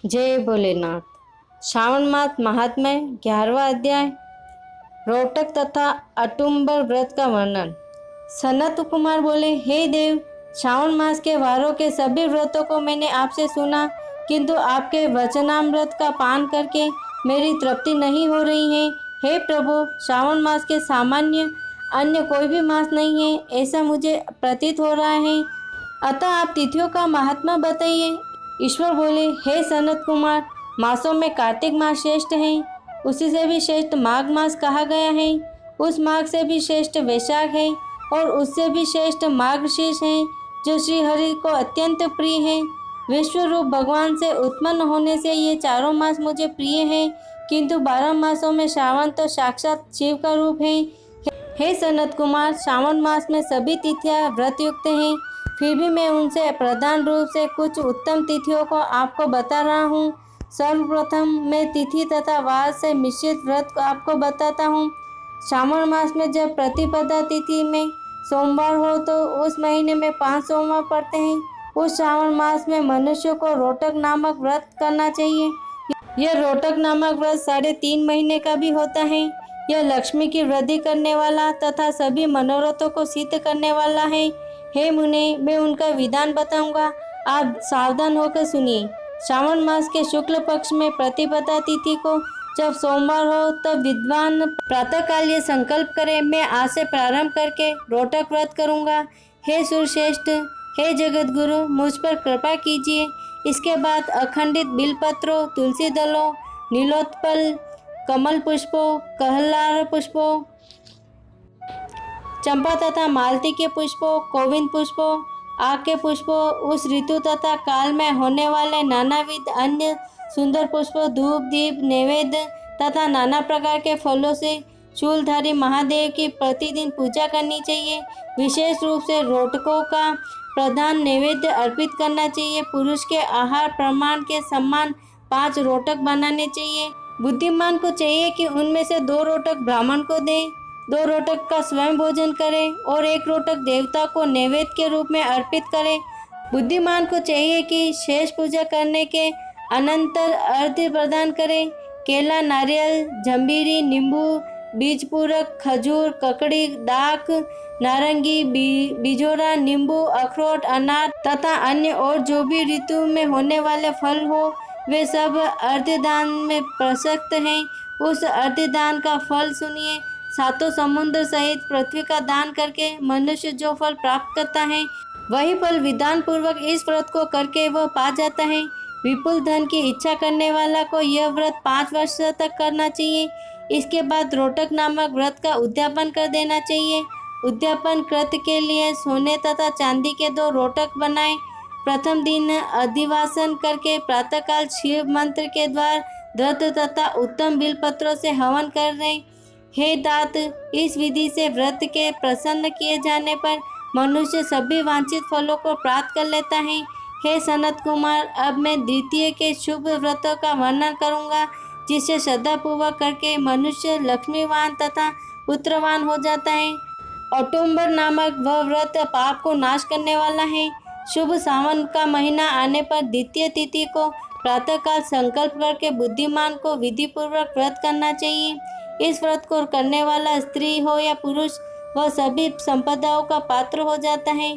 जय भोलेनाथ। श्रावण मास महात्म्य 11वां अध्याय रोटक तथा अटुम्बर व्रत का वर्णन। सनत कुमार बोले, हे देव, श्रावण मास के वारों के सभी व्रतों को मैंने आपसे सुना, किंतु आपके वचनामृत का पान करके मेरी तृप्ति नहीं हो रही है। हे प्रभु, श्रावण मास के सामान्य अन्य कोई भी मास नहीं है, ऐसा मुझे प्रतीत हो रहा है। अतः आप तिथियों का महात्मा बताइए। ईश्वर बोले, हे सनत कुमार, मासों में कार्तिक मास श्रेष्ठ है, उसी से भी श्रेष्ठ माघ मास कहा गया है, उस माघ से भी श्रेष्ठ वैशाख है, और उससे भी श्रेष्ठ मार्गशीर्ष है, जो श्री हरि को अत्यंत प्रिय है। विश्व रूप भगवान से उत्पन्न होने से ये चारों मास मुझे प्रिय है, किंतु 12 मासों में श्रावण तो साक्षात शिव का रूप है। हे सनत कुमार, श्रावण मास में सभी तिथियां व्रत युक्त हैं, फिर भी मैं उनसे प्रधान रूप से कुछ उत्तम तिथियों को आपको बता रहा हूँ। सर्वप्रथम मैं तिथि तथा वार से मिश्रित व्रत को आपको बताता हूँ। श्रावण मास में जब प्रतिपदा तिथि में सोमवार हो तो उस महीने में 5 सोमवार पड़ते हैं। उस श्रावण मास में मनुष्य को रोटक नामक व्रत करना चाहिए। यह रोटक नामक व्रत 3.5 महीने का भी होता है। यह लक्ष्मी की वृद्धि करने वाला तथा सभी मनोरथों को सिद्ध करने वाला है। हे मुने, मैं उनका विधान बताऊंगा, आप सावधान होकर सुनिए। श्रावण मास के शुक्ल पक्ष में प्रतिपदा तिथि को जब सोमवार हो तब विद्वान प्रातःकाल ये संकल्प करे, मैं आज से प्रारंभ करके रोटक व्रत करूंगा। हे सुरश्रेष्ठ, हे जगत गुरु, मुझ पर कृपा कीजिए। इसके बाद अखंडित बिलपत्रों, तुलसी दलों, नीलोत्पल, कमल पुष्पों, कहलार पुष्पों, चंपा तथा मालती के पुष्पों, कोविंद पुष्पों, आग के पुष्पों, उस ऋतु तथा काल में होने वाले नानाविध अन्य सुंदर पुष्पों, धूप दीप नैवेद्य तथा नाना प्रकार के फलों से शूलधारी महादेव की प्रतिदिन पूजा करनी चाहिए। विशेष रूप से रोटकों का प्रधान नैवेद्य अर्पित करना चाहिए। पुरुष के आहार प्रमाण के समान 5 रोटक बनाने चाहिए। बुद्धिमान को चाहिए कि उनमें से 2 रोटक ब्राह्मण को दे, 2 रोटक का स्वयं भोजन करे और 1 रोटक देवता को नैवेद्य के रूप में अर्पित करे। बुद्धिमान को चाहिए कि शेष पूजा करने के अनंतर अर्घ्य प्रदान करे। केला, नारियल, जंबीरी, नींबू, बीज पूरक, खजूर, ककड़ी, दाख, नारंगी, बिजोरा, नींबू, अखरोट, अनार तथा अन्य और जो भी ऋतु में होने वाले फल हो, वे सब अर्घ्यदान में प्रसक्त हैं। उस अर्घ्यदान का फल सुनिए। 7 समुद्र सहित पृथ्वी का दान करके मनुष्य जो फल प्राप्त करता है, वही फल विधान पूर्वक इस व्रत को करके वह पा जाता है। विपुल धन की इच्छा करने वाला को यह व्रत 5 वर्ष तक करना चाहिए। इसके बाद रोटक नामक व्रत का उद्यापन कर देना चाहिए। उद्यापन कृत के लिए सोने तथा चांदी के 2 रोटक बनाए। प्रथम दिन अधिवासन करके प्रातःकाल शिव मंत्र के द्वारा धृत तथा उत्तम बिलपत्रों से हवन कर रहे। हे तात, इस विधि से व्रत के प्रसन्न किए जाने पर मनुष्य सभी वांछित फलों को प्राप्त कर लेता है। हे सनत कुमार, अब मैं द्वितीय के शुभ व्रतों का वर्णन करूंगा, जिसे श्रद्धापूर्वक करके मनुष्य लक्ष्मीवान तथा पुत्रवान हो जाता है। औटुम्बर नामक वह व्रत पाप को नाश करने वाला है। शुभ सावन का महीना आने पर द्वितीय तिथि को प्रातःकाल संकल्प करके बुद्धिमान को विधि पूर्वक व्रत करना चाहिए। इस व्रत को करने वाला स्त्री हो या पुरुष, वह सभी संपदाओं का पात्र हो जाता है।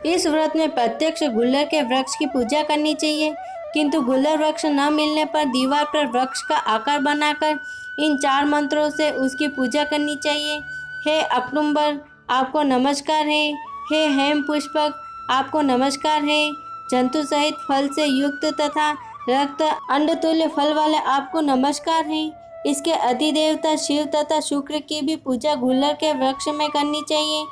इस व्रत में प्रत्यक्ष गुल्लर के वृक्ष की पूजा करनी चाहिए, किंतु गुल्लर वृक्ष न मिलने पर दीवार पर वृक्ष का आकार बनाकर इन 4 मंत्रों से उसकी पूजा करनी चाहिए। हे अक्टूबर, आपको नमस्कार है। हे हेम पुष्पक, आपको नमस्कार है। जंतु सहित फल से युक्त तथा रक्त अंडतुल्य फल वाले आपको नमस्कार है। इसके अधिदेवता शिव तथा शुक्र की भी पूजा गुल्लर के वृक्ष में करनी चाहिए।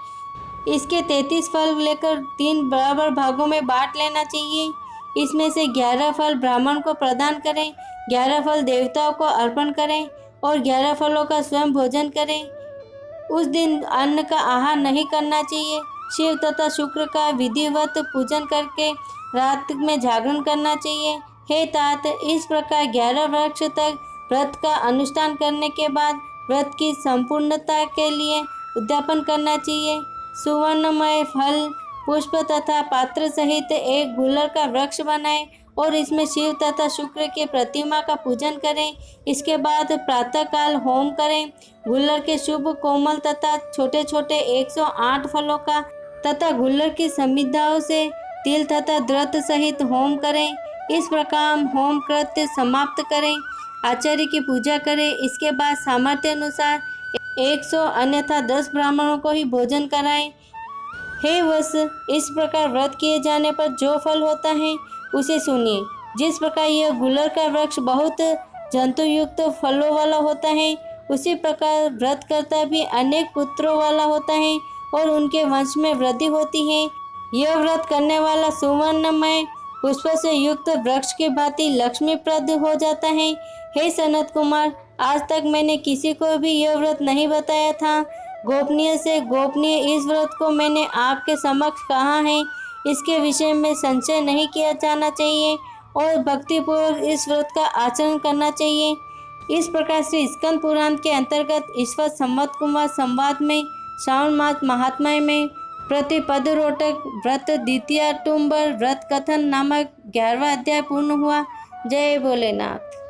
इसके 33 फल लेकर 3 बराबर भागों में बांट लेना चाहिए। इसमें से 11 फल ब्राह्मण को प्रदान करें, 11 फल देवताओं को अर्पण करें और 11 फलों का स्वयं भोजन करें। उस दिन अन्न का आहार नहीं करना चाहिए। शिव तथा शुक्र का विधिवत पूजन करके रात में जागरण करना चाहिए। हे तात, इस प्रकार 11 वर्ष तक व्रत का अनुष्ठान करने के बाद व्रत की संपूर्णता के लिए उद्यापन करना चाहिए। सुवर्णमय फल, पुष्प तथा पात्र सहित एक गुल्लर का वृक्ष बनाए और इसमें शिव तथा शुक्र के प्रतिमा का पूजन करें। इसके बाद प्रातःकाल होम करें। गुल्लर के शुभ कोमल तथा छोटे छोटे 108 फलों का तथा गुल्लर की समिधाओं से तिल तथा द्रत सहित होम करें। इस प्रकार होम कृत्य समाप्त करें। आचार्य की पूजा करें। इसके बाद सामर्थ्य अनुसार 100 अन्यथा 10 ब्राह्मणों को ही भोजन कराएं। हे वत्स, इस प्रकार व्रत किए जाने पर जो फल होता है उसे सुनिए। जिस प्रकार यह गुल्लर का वृक्ष बहुत जंतुयुक्त फलों वाला होता है, उसी प्रकार व्रतकर्ता भी अनेक पुत्रों वाला होता है और उनके वंश में वृद्धि होती है। यह व्रत करने वाला सुवर्णमय पुष्प से युक्त वृक्ष की भांति लक्ष्मीप्रद हो जाता है। हे सनत कुमार, आज तक मैंने किसी को भी यह व्रत नहीं बताया था। गोपनीय से गोपनीय इस व्रत को मैंने आपके समक्ष कहा है। इसके विषय में संशय नहीं किया जाना चाहिए और भक्तिपूर्वक इस व्रत का आचरण करना चाहिए। इस प्रकार श्री स्कंद पुराण के अंतर्गत ईश्वर संवत कुमार संवाद में श्रावण मास महात्म्य में प्रतिपद रोटक व्रत द्वितीय टुम्बर व्रत कथन नामक 11वां अध्याय पूर्ण हुआ। जय भोलेनाथ।